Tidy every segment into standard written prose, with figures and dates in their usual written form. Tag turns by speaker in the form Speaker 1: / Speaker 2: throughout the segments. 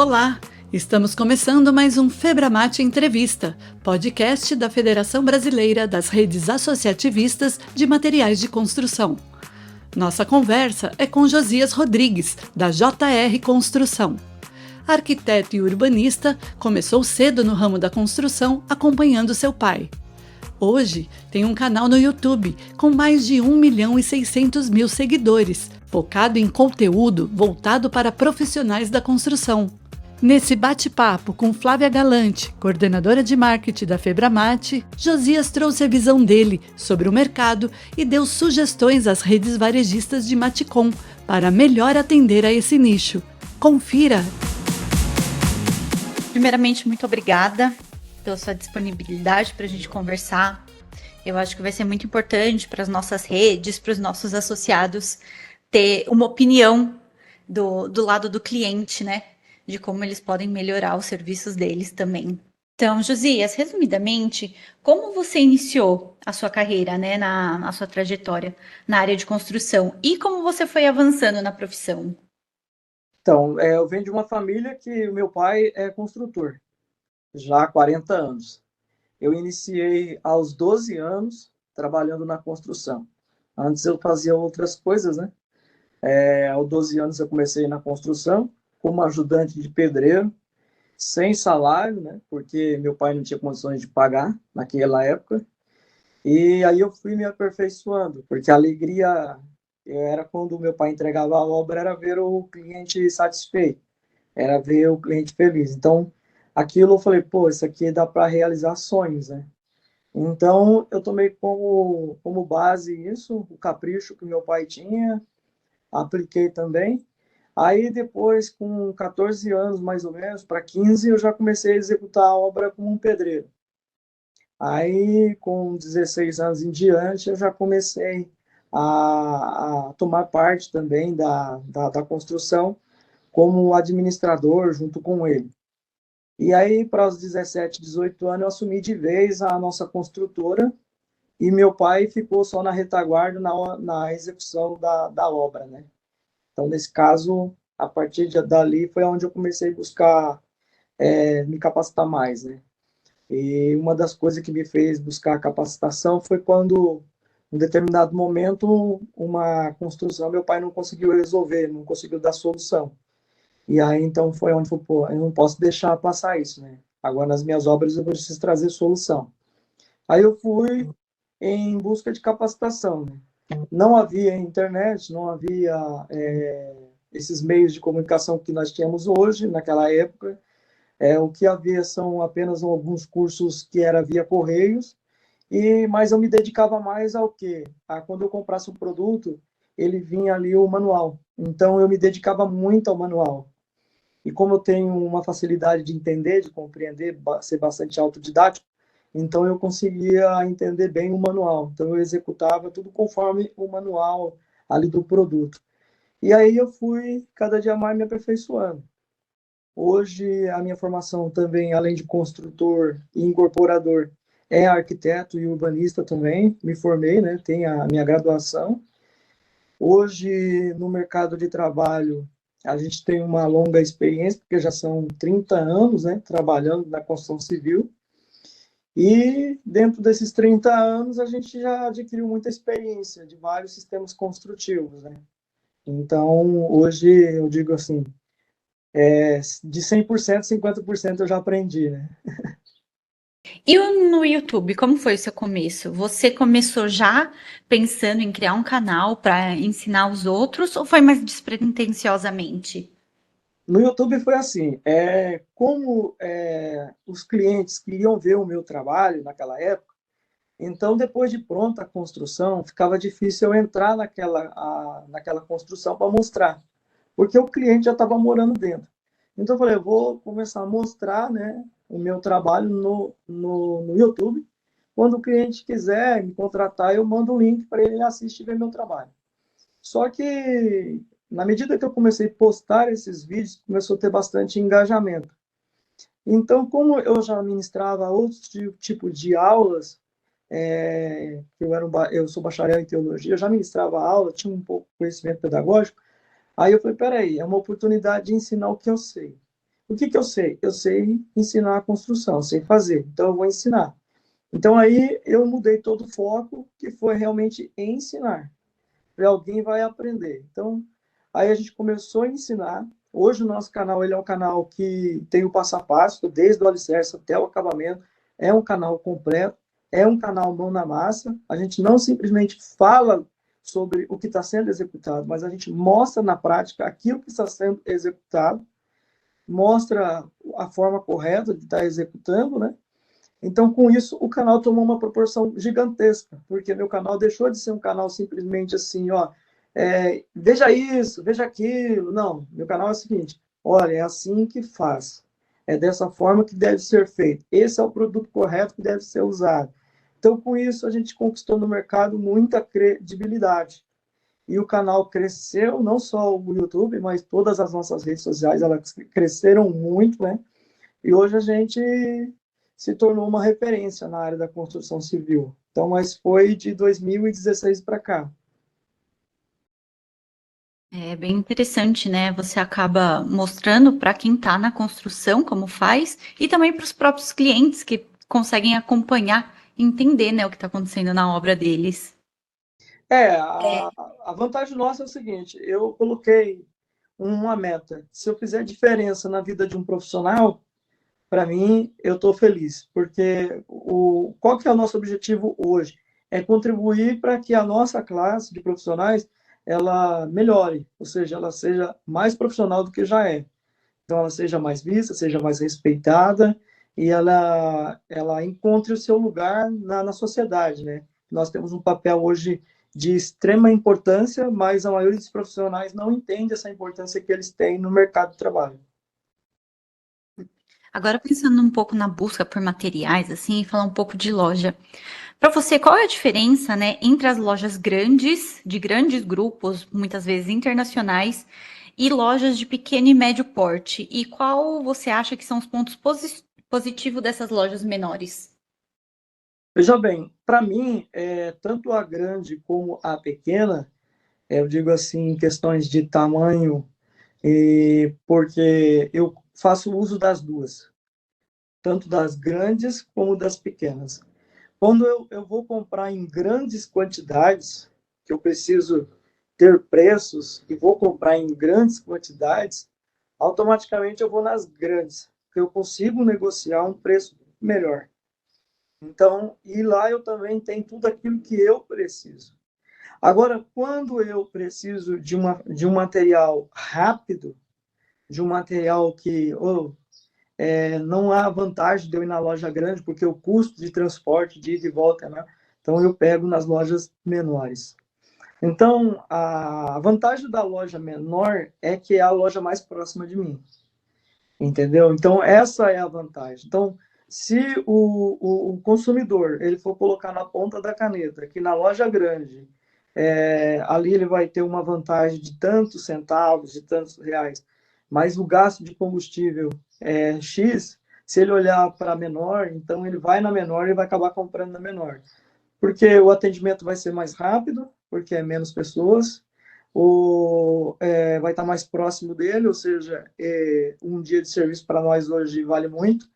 Speaker 1: Olá, estamos começando mais um Febramate Entrevista, podcast da Federação Brasileira das Redes Associativistas de Materiais de Construção. Nossa conversa é com Josias Rodrigues, da JR Construção. Arquiteto e urbanista, começou cedo no ramo da construção acompanhando seu pai. Hoje tem um canal no YouTube com mais de 1.600.000 seguidores, focado em conteúdo voltado para profissionais da construção. Nesse bate-papo com Flávia Galante, coordenadora de marketing da Febramate, Josias trouxe a visão dele sobre o mercado e deu sugestões às redes varejistas de Maticom para melhor atender a esse nicho. Confira!
Speaker 2: Primeiramente, muito obrigada pela sua disponibilidade para a gente conversar. Eu acho que vai ser muito importante para as nossas redes, para os nossos associados, ter uma opinião do lado do cliente, né? De como eles podem melhorar os serviços deles também. Então, Josias, resumidamente, como você iniciou a sua carreira, né, na sua trajetória na área de construção e como você foi avançando na profissão?
Speaker 3: Então, eu venho de uma família que o meu pai é construtor, já há 40 anos. Eu iniciei aos 12 anos trabalhando na construção. Antes eu fazia outras coisas, né? Aos 12 anos eu comecei na construção como ajudante de pedreiro, sem salário, né? Porque meu pai não tinha condições de pagar naquela época. E aí eu fui me aperfeiçoando, porque a alegria era quando o meu pai entregava a obra, era ver o cliente satisfeito, era ver o cliente feliz. Então, aquilo eu falei, pô, isso aqui dá para realizar sonhos, né? Então, eu tomei como base isso, o capricho que meu pai tinha, apliquei também. Aí, depois, com 14 anos, mais ou menos, para 15, eu já comecei a executar a obra como um pedreiro. Aí, com 16 anos em diante, eu já comecei a tomar parte também da construção como administrador junto com ele. E aí, para os 17, 18 anos, eu assumi de vez a nossa construtora e meu pai ficou só na retaguarda, na execução da obra, né? Então, nesse caso, a partir dali foi onde eu comecei a buscar me capacitar mais, né? E uma das coisas que me fez buscar capacitação foi quando, em determinado momento, uma construção meu pai não conseguiu resolver, não conseguiu dar solução. E aí, então, foi onde eu, pô, eu não posso deixar passar isso, né? Agora, nas minhas obras, eu preciso trazer solução. Aí eu fui em busca de capacitação, né? Não havia internet, não havia esses meios de comunicação que nós tínhamos hoje, naquela época. O que havia são apenas alguns cursos que era via correios, mas eu me dedicava mais ao quê? Quando eu comprasse um produto, ele vinha ali o manual. Então, eu me dedicava muito ao manual. E como eu tenho uma facilidade de entender, de compreender, ser bastante autodidático, então eu conseguia entender bem o manual. Então, eu executava tudo conforme o manual ali do produto. E aí eu fui cada dia mais me aperfeiçoando. Hoje, a minha formação também, além de construtor e incorporador, é arquiteto e urbanista também. Me formei, né? Tenho a minha graduação. Hoje, no mercado de trabalho, a gente tem uma longa experiência, porque já são 30 anos, né, trabalhando na construção civil. E dentro desses 30 anos, a gente já adquiriu muita experiência de vários sistemas construtivos, né? Então, hoje, eu digo assim, de 100%, 50% eu já aprendi, né?
Speaker 2: E no YouTube, como foi o seu começo? Você começou já pensando em criar um canal para ensinar os outros ou foi mais despretensiosamente?
Speaker 3: No YouTube foi assim, como os clientes queriam ver o meu trabalho naquela época, então depois de pronta a construção, ficava difícil eu entrar naquela construção para mostrar, porque o cliente já estava morando dentro. Então eu falei, eu vou começar a mostrar, né, o meu trabalho no YouTube. Quando o cliente quiser me contratar, eu mando um link para ele assistir e ver meu trabalho. Só que, na medida que eu comecei a postar esses vídeos, começou a ter bastante engajamento. Então, como eu já ministrava outros tipos de aulas, eu sou bacharel em teologia, eu já ministrava aula, tinha um pouco de conhecimento pedagógico, aí eu falei, peraí, é uma oportunidade de ensinar o que eu sei. O que que eu sei? Eu sei ensinar a construção, eu sei fazer, então eu vou ensinar. Então aí eu mudei todo o foco, que foi realmente ensinar. E alguém vai aprender. Então, aí a gente começou a ensinar. Hoje o nosso canal ele é um canal que tem o passo a passo, desde o alicerce até o acabamento. É um canal completo, é um canal mão na massa. A gente não simplesmente fala sobre o que está sendo executado, mas a gente mostra na prática aquilo que está sendo executado, mostra a forma correta de estar executando, né? Então, com isso, o canal tomou uma proporção gigantesca, porque meu canal deixou de ser um canal simplesmente assim, ó, veja isso, veja aquilo. Não, meu canal é o seguinte, olha, é assim que faz. É dessa forma que deve ser feito. Esse é o produto correto que deve ser usado. Então, com isso, a gente conquistou no mercado muita credibilidade. E o canal cresceu, não só o YouTube, mas todas as nossas redes sociais, elas cresceram muito, né? E hoje a gente se tornou uma referência na área da construção civil. Então, mas foi de 2016 para cá.
Speaker 2: É bem interessante, né? Você acaba mostrando para quem está na construção como faz e também para os próprios clientes que conseguem acompanhar e entender, né, o que está acontecendo na obra deles.
Speaker 3: É, a vantagem nossa é o seguinte: eu coloquei uma meta. Se eu fizer diferença na vida de um profissional, para mim, eu estou feliz, porque qual que é o nosso objetivo hoje? É contribuir para que a nossa classe de profissionais ela melhore, ou seja, ela seja mais profissional do que já é. Então, ela seja mais vista, seja mais respeitada e ela encontre o seu lugar na sociedade, né? Nós temos um papel hoje de extrema importância, mas a maioria dos profissionais não entende essa importância que eles têm no mercado de trabalho.
Speaker 2: Agora pensando um pouco na busca por materiais, assim, e falar um pouco de loja. Para você, qual é a diferença, né, entre as lojas grandes, de grandes grupos, muitas vezes internacionais, e lojas de pequeno e médio porte? E qual você acha que são os pontos positivos dessas lojas menores?
Speaker 3: Veja bem, para mim, tanto a grande como a pequena, eu digo assim, em questões de tamanho, porque eu faço uso das duas, tanto das grandes como das pequenas. Quando eu vou comprar em grandes quantidades, que eu preciso ter preços e vou comprar em grandes quantidades, automaticamente eu vou nas grandes, porque eu consigo negociar um preço melhor. Então, e lá eu também tenho tudo aquilo que eu preciso. Agora, quando eu preciso de um material rápido, de um material que não há vantagem de eu ir na loja grande, porque o custo de transporte, de ida e volta, né? Então, eu pego nas lojas menores. Então, a vantagem da loja menor é que é a loja mais próxima de mim, entendeu? Então, essa é a vantagem. Então, se o consumidor ele for colocar na ponta da caneta que na loja grande, ali ele vai ter uma vantagem de tantos centavos, de tantos reais, mas o gasto de combustível é X, se ele olhar para a menor, então ele vai na menor e vai acabar comprando na menor. Porque o atendimento vai ser mais rápido, porque é menos pessoas, vai estar mais próximo dele, ou seja, um dia de serviço para nós hoje vale muito.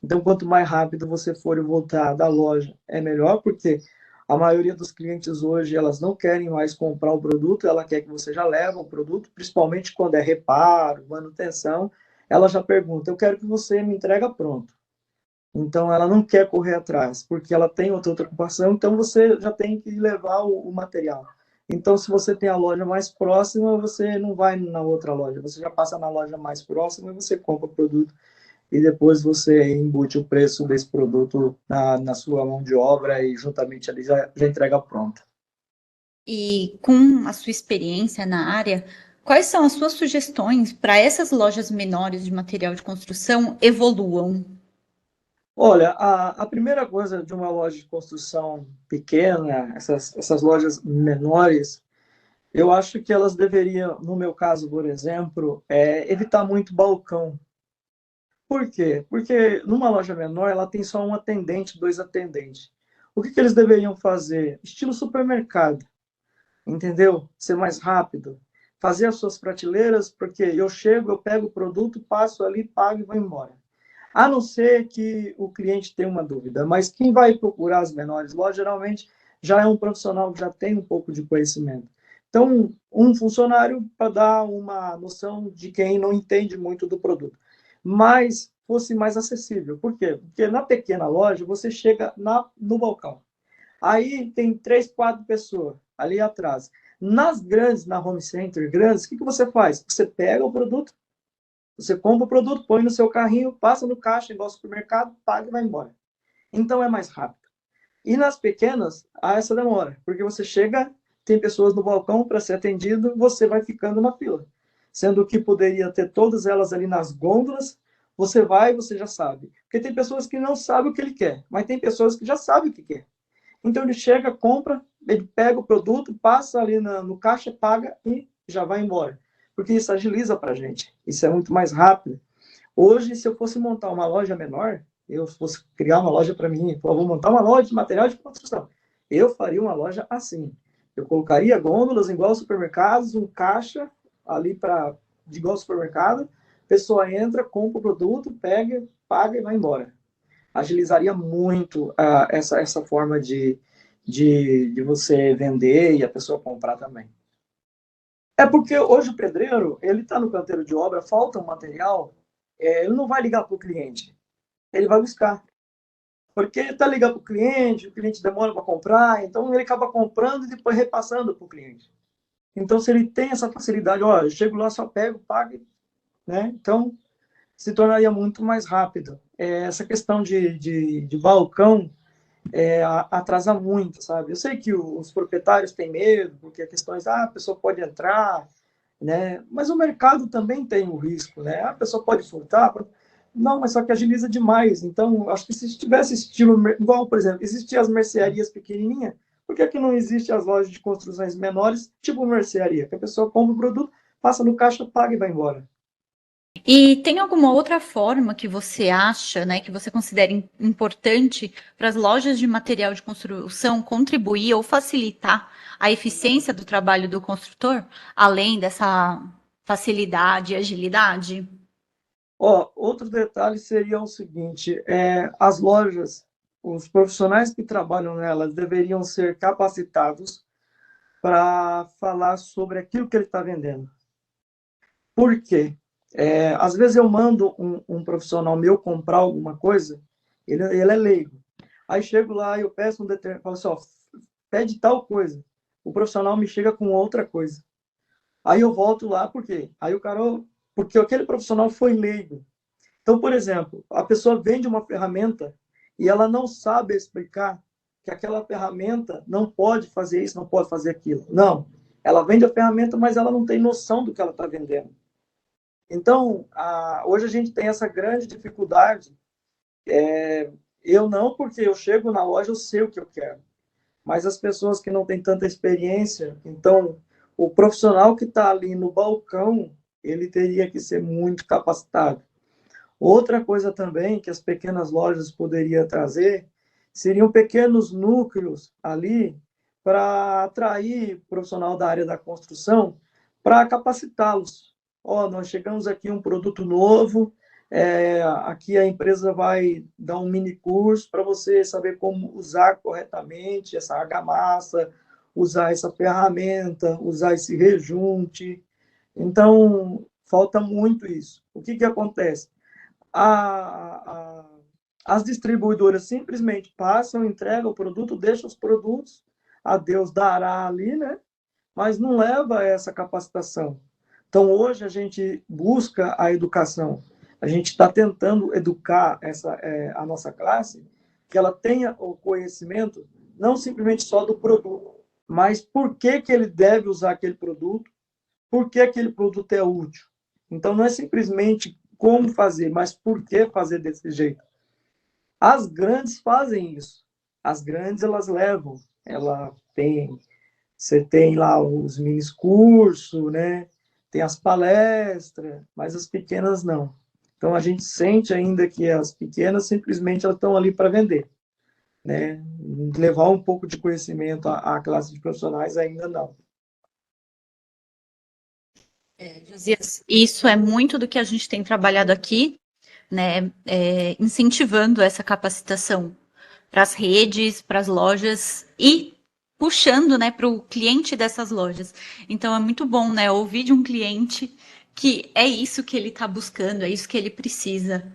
Speaker 3: Então, quanto mais rápido você for e voltar da loja, é melhor, porque a maioria dos clientes hoje, elas não querem mais comprar o produto, ela quer que você já leve o produto, principalmente quando é reparo, manutenção, ela já pergunta, eu quero que você me entregue pronto. Então, ela não quer correr atrás, porque ela tem outra ocupação, então você já tem que levar o material. Então, se você tem a loja mais próxima, você não vai na outra loja, você já passa na loja mais próxima e você compra o produto e depois você embute o preço desse produto na sua mão de obra e juntamente ali já entrega pronta.
Speaker 2: E com a sua experiência na área, quais são as suas sugestões para essas lojas menores de material de construção evoluam?
Speaker 3: Olha, a primeira coisa de uma loja de construção pequena, essas lojas menores, eu acho que elas deveriam, no meu caso, por exemplo, evitar muito balcão. Por quê? Porque numa loja menor ela tem só um atendente, dois atendentes. O que que eles deveriam fazer? Estilo supermercado, entendeu? Ser mais rápido. fazer as suas prateleiras, porque eu chego, eu pego o produto, passo ali, pago e vou embora. A não ser que o cliente tenha uma dúvida, mas quem vai procurar as menores lojas, geralmente, já é um profissional que já tem um pouco de conhecimento. Então, um funcionário para dar uma noção de quem não entende muito do produto, mas fosse mais acessível. Por quê? Porque na pequena loja, você chega no balcão. Aí tem 3, 4 pessoas ali atrás. Nas grandes, na home center grandes, o que você faz? Você pega o produto, você compra o produto, põe no seu carrinho, passa no caixa, igual ao supermercado, paga e vai embora. Então é mais rápido. E nas pequenas, há essa demora, porque você chega, tem pessoas no balcão para ser atendido, você vai ficando na fila. Sendo que poderia ter todas elas ali nas gôndolas, você vai e você já sabe. Porque tem pessoas que não sabem o que ele quer, mas tem pessoas que já sabem o que quer. Então ele chega, compra, ele pega o produto, passa ali no caixa, paga e já vai embora. Porque isso agiliza para a gente. Isso é muito mais rápido. Hoje, se eu fosse montar uma loja menor, eu fosse criar uma loja para mim, eu vou montar uma loja de material de construção. Eu faria uma loja assim. Eu colocaria gôndolas igual aos supermercados, um caixa ali de igual ao supermercado, a pessoa entra, compra o produto, pega, paga e vai embora. Agilizaria muito essa forma de você vender e a pessoa comprar também. É porque hoje o pedreiro, ele está no canteiro de obra, falta um material, ele não vai ligar para o cliente, ele vai buscar. Porque ele está ligando para o cliente demora para comprar, então ele acaba comprando e depois repassando para o cliente. Então, se ele tem essa facilidade, ó, eu chego lá, só pego, pago, né? Então, se tornaria muito mais rápido. Essa questão de balcão atrasa muito, sabe? Eu sei que os proprietários têm medo, porque a questão é, a pessoa pode entrar, né? Mas o mercado também tem o risco, né? A pessoa pode furtar, não, mas só que agiliza demais. Então, acho que se tivesse estilo, igual, por exemplo, existiam as mercearias pequenininhas, por que não existe as lojas de construções menores, tipo mercearia, que a pessoa compra o produto, passa no caixa, paga e vai embora.
Speaker 2: E tem alguma outra forma que você acha, né, que você considera importante para as lojas de material de construção contribuir ou facilitar a eficiência do trabalho do construtor, além dessa facilidade e agilidade?
Speaker 3: Outro detalhe seria o seguinte, as lojas, os profissionais que trabalham nelas deveriam ser capacitados para falar sobre aquilo que ele está vendendo. Por quê? Às vezes eu mando um profissional meu comprar alguma coisa, ele é leigo. Aí chego lá e eu peço falo assim, ó, pede tal coisa. O profissional me chega com outra coisa. Aí eu volto lá, por quê? Aí o cara, porque aquele profissional foi leigo. Então, por exemplo, a pessoa vende uma ferramenta e ela não sabe explicar que aquela ferramenta não pode fazer isso, não pode fazer aquilo. Não. Ela vende a ferramenta, mas ela não tem noção do que ela está vendendo. Então, hoje a gente tem essa grande dificuldade. Eu não, porque eu chego na loja, eu sei o que eu quero. Mas as pessoas que não têm tanta experiência, então, o profissional que está ali no balcão, ele teria que ser muito capacitado. Outra coisa também que as pequenas lojas poderiam trazer seriam pequenos núcleos ali para atrair o profissional da área da construção para capacitá-los. Nós chegamos aqui um produto novo, aqui a empresa vai dar um mini curso para você saber como usar corretamente essa argamassa, usar essa ferramenta, usar esse rejunte. Então, falta muito isso. O que acontece? As distribuidoras simplesmente passam, entregam o produto, deixam os produtos, a Deus dará ali, né? Mas não leva a essa capacitação. Então, hoje a gente busca a educação. A gente está tentando educar a nossa classe, que ela tenha o conhecimento, não simplesmente só do produto, mas por que ele deve usar aquele produto, por que aquele produto é útil. Então, não é simplesmente como fazer, mas por que fazer desse jeito. As grandes fazem isso. As grandes, elas levam. Você tem lá os mini cursos, né? Tem as palestras, mas as pequenas não. Então, a gente sente ainda que as pequenas simplesmente elas estão ali para vender, né? Levar um pouco de conhecimento à classe de profissionais ainda não.
Speaker 2: Josias, isso é muito do que a gente tem trabalhado aqui, né? Incentivando essa capacitação para as redes, para as lojas e puxando, né, para o cliente dessas lojas. Então é muito bom, né, ouvir de um cliente que é isso que ele está buscando, é isso que ele precisa.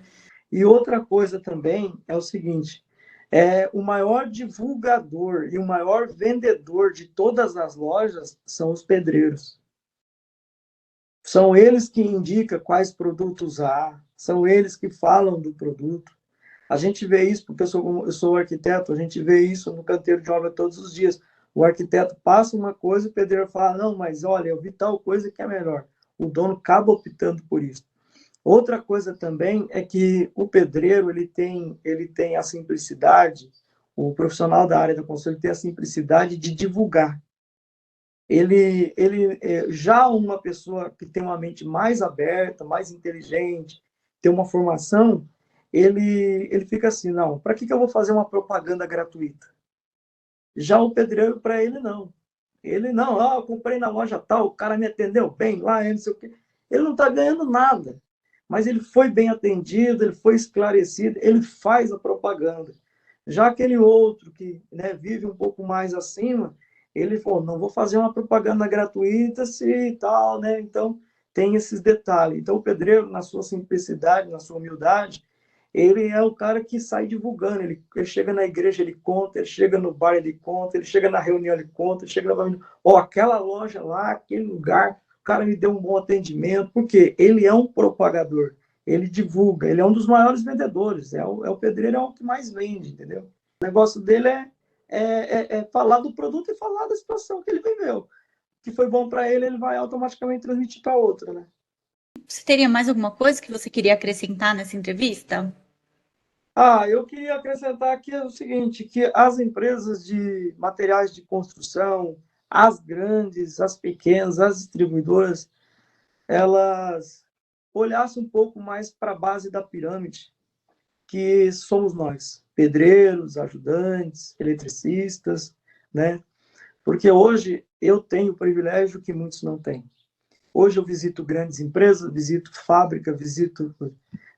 Speaker 3: E outra coisa também é o seguinte: o maior divulgador e o maior vendedor de todas as lojas são os pedreiros. São eles que indicam quais produtos há, são eles que falam do produto. A gente vê isso, porque eu sou arquiteto, a gente vê isso no canteiro de obra todos os dias. O arquiteto passa uma coisa, o pedreiro fala, não, mas olha, eu vi tal coisa que é melhor. O dono acaba optando por isso. Outra coisa também é que o pedreiro ele tem a simplicidade, o profissional da área da construção ele tem a simplicidade de divulgar. Ele já uma pessoa que tem uma mente mais aberta, mais inteligente, tem uma formação, ele fica assim, não, para que eu vou fazer uma propaganda gratuita? Já o pedreiro, para ele, não. Ele, não, eu comprei na loja tal, o cara me atendeu bem lá, não sei o quê. Ele não está ganhando nada, mas ele foi bem atendido, ele foi esclarecido, ele faz a propaganda. Já aquele outro que, né, vive um pouco mais acima, ele falou, não vou fazer uma propaganda gratuita se tal, né? Então, tem esses detalhes. Então, o pedreiro, na sua simplicidade, na sua humildade, ele é o cara que sai divulgando. Ele chega na igreja, ele conta, ele chega no bar, ele conta, ele chega na reunião, ele conta, ele chega na família, aquela loja lá, aquele lugar, o cara me deu um bom atendimento, porque ele é um propagador, ele divulga, ele é um dos maiores vendedores, o pedreiro é o que mais vende, entendeu? O negócio dele é falar do produto e falar da situação que ele viveu. Que foi bom para ele, ele vai automaticamente transmitir para outra, né?
Speaker 2: Você teria mais alguma coisa que você queria acrescentar nessa entrevista?
Speaker 3: Eu queria acrescentar aqui o seguinte, que as empresas de materiais de construção, as grandes, as pequenas, as distribuidoras, elas olhassem um pouco mais para a base da pirâmide, que somos nós, pedreiros, ajudantes, eletricistas, né? Porque hoje eu tenho o privilégio que muitos não têm. Hoje eu visito grandes empresas, visito fábrica,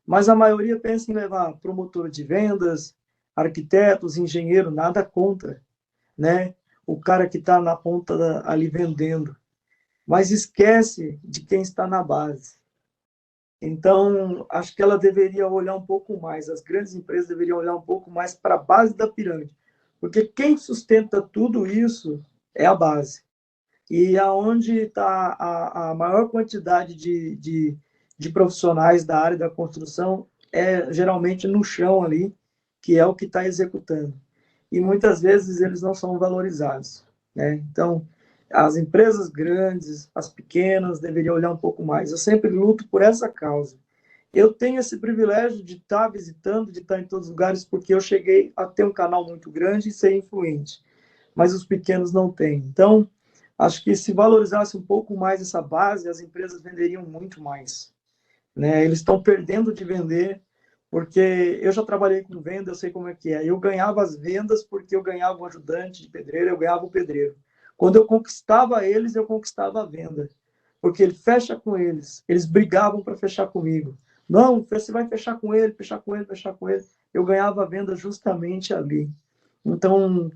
Speaker 3: mas a maioria pensa em levar promotor de vendas, arquitetos, engenheiro, nada contra, né? O cara que está na ponta ali vendendo, mas esquece de quem está na base. Então, acho que ela deveria olhar um pouco mais, as grandes empresas deveriam olhar um pouco mais para a base da pirâmide, porque quem sustenta tudo isso é a base. E aonde está a maior quantidade de profissionais da área da construção é geralmente no chão ali, que é o que está executando. E muitas vezes eles não são valorizados, né? Então, as empresas grandes, as pequenas, deveriam olhar um pouco mais. Eu sempre luto por essa causa. Eu tenho esse privilégio de estar visitando, de estar em todos os lugares, porque eu cheguei a ter um canal muito grande e ser influente, mas os pequenos não têm. Então, acho que se valorizasse um pouco mais essa base, as empresas venderiam muito mais, né? Eles estão perdendo de vender, porque eu já trabalhei com venda, eu sei como é que é. Eu ganhava as vendas porque eu ganhava o ajudante de pedreiro, eu ganhava o pedreiro. Quando eu conquistava eles, eu conquistava a venda, porque ele fecha com eles. Eles brigavam para fechar comigo. Não, você vai fechar com ele, fechar com ele, fechar com ele. Eu ganhava a venda justamente ali. Então,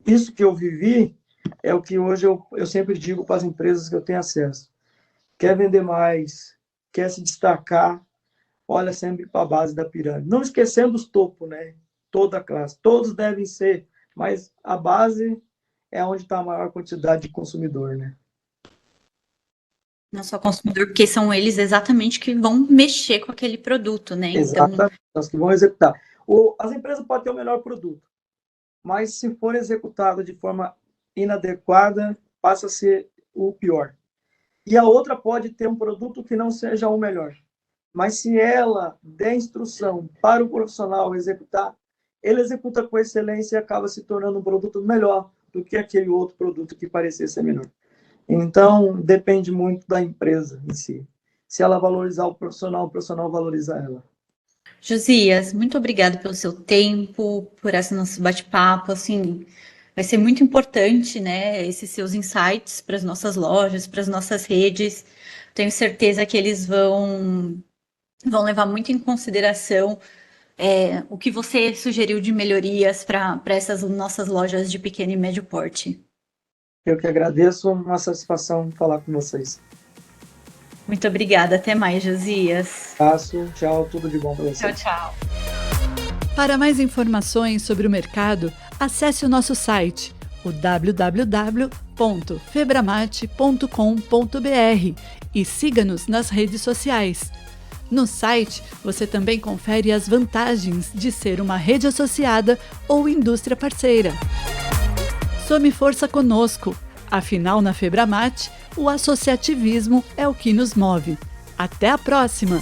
Speaker 3: isso que eu vivi é o que hoje eu sempre digo para as empresas que eu tenho acesso. Quer vender mais, quer se destacar, olha sempre para a base da pirâmide. Não esquecendo os topos, né? Toda a classe. Todos devem ser, mas a base é onde está a maior quantidade de consumidor, né?
Speaker 2: Não só consumidor, porque são eles exatamente que vão mexer com aquele produto, né?
Speaker 3: Exatamente, as que vão executar. As empresas podem ter o melhor produto, mas se for executada de forma inadequada, passa a ser o pior. E a outra pode ter um produto que não seja o melhor, mas se ela der instrução para o profissional executar, ele executa com excelência e acaba se tornando um produto melhor do que aquele outro produto que parecia ser melhor. Então, depende muito da empresa em si. Se ela valorizar o profissional valoriza ela.
Speaker 2: Josias, muito obrigada pelo seu tempo, por esse nosso bate-papo, assim, vai ser muito importante, né, esses seus insights para as nossas lojas, para as nossas redes, Tenho certeza que eles vão levar muito em consideração o que você sugeriu de melhorias para essas nossas lojas de pequeno e médio porte.
Speaker 3: Eu que agradeço, uma satisfação falar com vocês.
Speaker 2: Muito obrigada, até mais, Josias.
Speaker 3: Passo, tchau, tudo de bom para vocês.
Speaker 2: Tchau, tchau.
Speaker 1: Para mais informações sobre o mercado, acesse o nosso site, o www.febramate.com.br, e siga-nos nas redes sociais. No site, você também confere as vantagens de ser uma rede associada ou indústria parceira. Some força conosco, afinal na Febramate, o associativismo é o que nos move. Até a próxima!